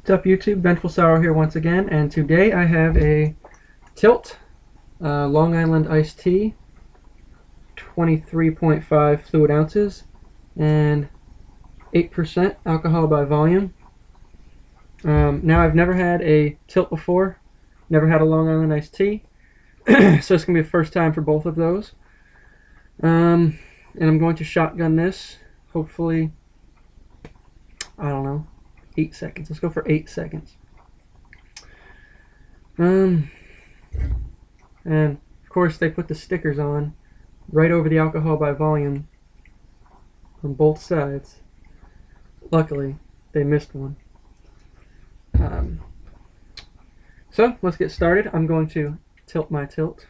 What's up, YouTube? Vengeful Sorrow here once again, and today I have a Tilt Long Island iced tea, 23.5 fluid ounces, and 8% alcohol by volume. Now, I've never had a Tilt before, never had a Long Island iced tea, so it's going to be the first time for both of those. And I'm going to shotgun this, hopefully, I don't know, 8 seconds. Let's go for 8 seconds. And of course they put the stickers on right over the alcohol by volume on both sides. Luckily, they missed one. So let's get started. I'm going to tilt my tilt.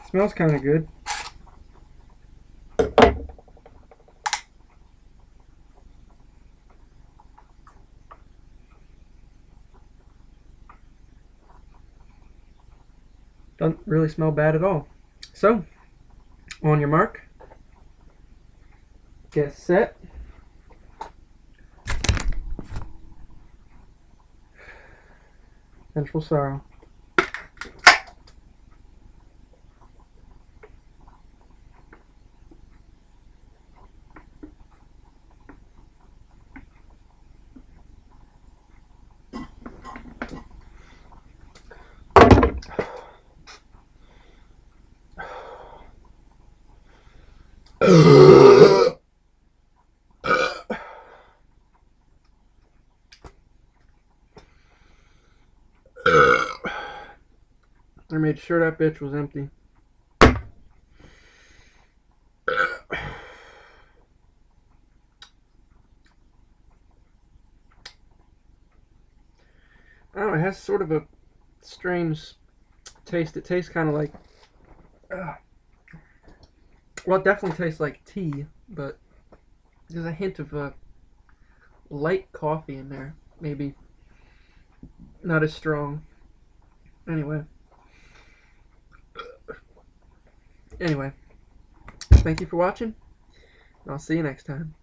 Smells kind of good. Doesn't really smell bad at all. So, on your mark, get set. Vengeful Sorrow. I made sure that bitch was empty. I don't know, it has sort of a strange taste. It tastes kind of like, well, it definitely tastes like tea, but there's a hint of light coffee in there. Maybe not as strong. Anyway, thank you for watching, and I'll see you next time.